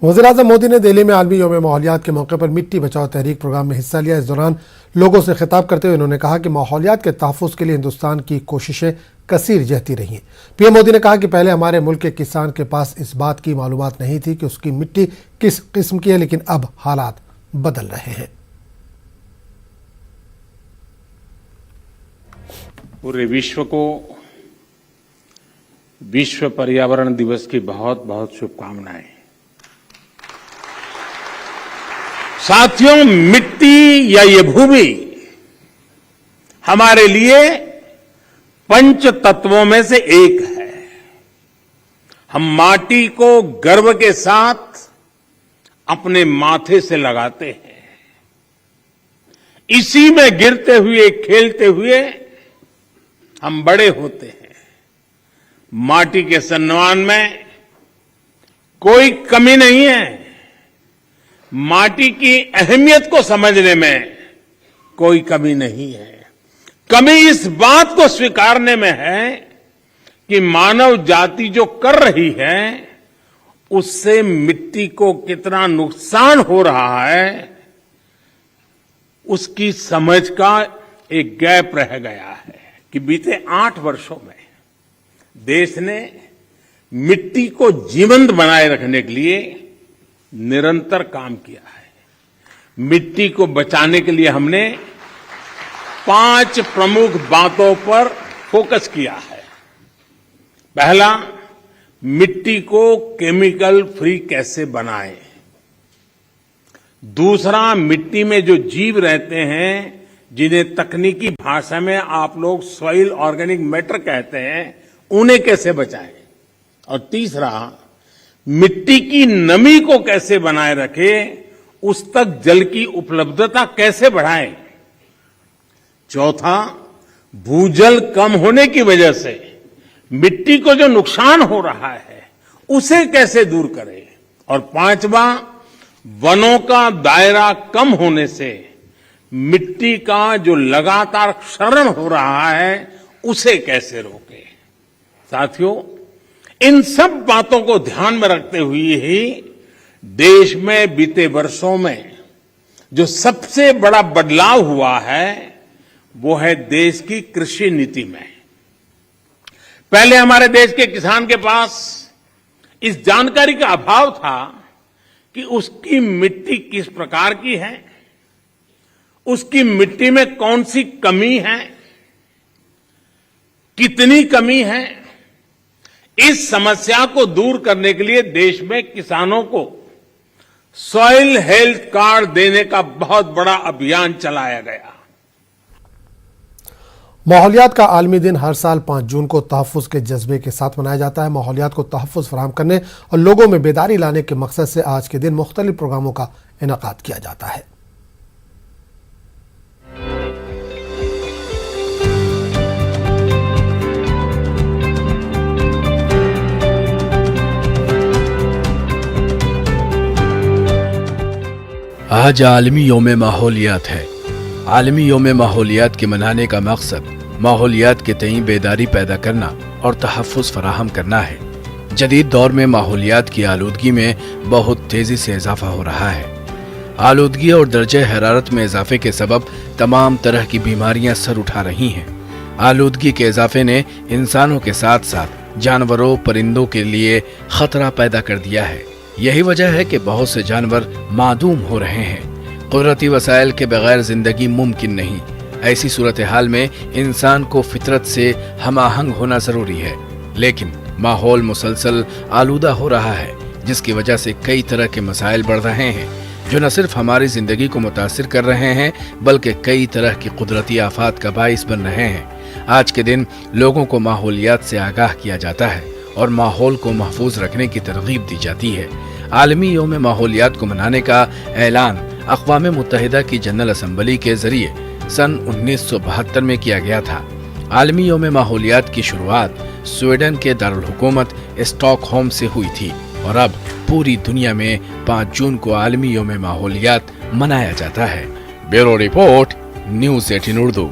वज़ीर-ए-आज़म मोदी ने दिल्ली में आलमी यौम माहौलियात के मौके पर मिट्टी बचाओ तहरीक प्रोग्राम में हिस्सा लिया। इस दौरान लोगों से खिताब करते हुए उन्होंने कहा कि माहौलियात के तहफ़्फ़ुज़ के लिए हिंदुस्तान की कोशिशें कसीर जहती रही हैं। पीएम मोदी ने कहा कि पहले हमारे मुल्क के किसान के पास इस बात की मालूमात नहीं थी कि उसकी मिट्टी किस किस्म की है, लेकिन अब हालात बदल रहे हैं। पूरे विश्व को विश्व पर्यावरण दिवस की बहुत बहुत शुभकामनाएं। साथियों, मिट्टी या ये भूमि हमारे लिए पंच तत्वों में से एक है। हम माटी को गर्व के साथ अपने माथे से लगाते हैं। इसी में गिरते हुए खेलते हुए हम बड़े होते हैं। माटी के सम्मान में कोई कमी नहीं है। माटी की अहमियत को समझने में कोई कमी नहीं है। कमी इस बात को स्वीकारने में है कि मानव जाति जो कर रही है उससे मिट्टी को कितना नुकसान हो रहा है, उसकी समझ का एक गैप रह गया है कि बीते 8 वर्षों में देश ने मिट्टी को जीवंत बनाए रखने के लिए निरंतर काम किया है। मिट्टी को बचाने के लिए हमने 5 प्रमुख बातों पर फोकस किया है। पहला, मिट्टी को केमिकल फ्री कैसे बनाएं। दूसरा, मिट्टी में जो जीव रहते हैं जिन्हें तकनीकी भाषा में आप लोग सॉइल ऑर्गेनिक मैटर कहते हैं, उन्हें कैसे बचाएं। और तीसरा, मिट्टी की नमी को कैसे बनाए रखें, उस तक जल की उपलब्धता कैसे बढ़ाएं। चौथा, भूजल कम होने की वजह से मिट्टी को जो नुकसान हो रहा है उसे कैसे दूर करें। और पांचवा, वनों का दायरा कम होने से मिट्टी का जो लगातार क्षरण हो रहा है उसे कैसे रोकें। साथियों, इन सब बातों को ध्यान में रखते हुए ही देश में बीते वर्षों में जो सबसे बड़ा बदलाव हुआ है वो है देश की कृषि नीति में। पहले हमारे देश के किसान के पास इस जानकारी का अभाव था कि उसकी मिट्टी किस प्रकार की है, उसकी मिट्टी में कौन सी कमी है, कितनी कमी है। इस समस्या को दूर करने के लिए देश में किसानों को सॉइल हेल्थ कार्ड देने का बहुत बड़ा अभियान चलाया गया। माहौलियात का आलमी दिन हर साल 5 जून को तहफ़्फ़ुज़ के जज्बे के साथ मनाया जाता है। माहौलियात को तहफ़्फ़ुज़ फराहम करने और लोगों में बेदारी लाने के मकसद से आज के दिन मुख्तलिफ प्रोग्रामों का इनेकाद किया जाता है। आज आलमी यौम माहौलियात है। आलमी यौम माहौलियात के मनाने का मकसद माहौलियात के तईं बेदारी पैदा करना और तहफ़्फ़ुज़ फराहम करना है। जदीद दौर में माहौलियात की आलूदगी में बहुत तेजी से इजाफा हो रहा है। आलूदगी और दर्जे हरारत में इजाफे के सबब तमाम तरह की बीमारियां सर उठा रही हैं। आलूदगी के इजाफे ने इंसानों के साथ साथ जानवरों परिंदों के लिए खतरा पैदा कर दिया है। यही वजह है कि बहुत से जानवर मादूम हो रहे हैं। कुदरती वसाइल के बगैर जिंदगी मुमकिन नहीं। ऐसी सूरत हाल में इंसान को फितरत से हमाहंग होना जरूरी है, लेकिन माहौल मुसलसल आलूदा हो रहा है, जिसकी वजह से कई तरह के मसाइल बढ़ रहे हैं जो न सिर्फ हमारी जिंदगी को मुतासिर कर रहे हैं बल्कि कई तरह की कुदरती आफात का बाइस बन रहे हैं। आज के दिन लोगों को माहौलियात से आगाह किया जाता है और माहौल को महफूज रखने की तरगीब दी जाती है। आलमी यौम माहौलियात को मनाने का ऐलान अक़वाम मुत्तहिदा की जनरल असम्बली के जरिए सन 1972 में किया गया था। आलमी यौम माहौलियात की शुरुआत स्वीडन के दारुल हुकूमत स्टॉकहोम से हुई थी और अब पूरी दुनिया में 5 जून को आलमी यौम माहौलियात मनाया जाता है। Bureau report, news 18 Urdu.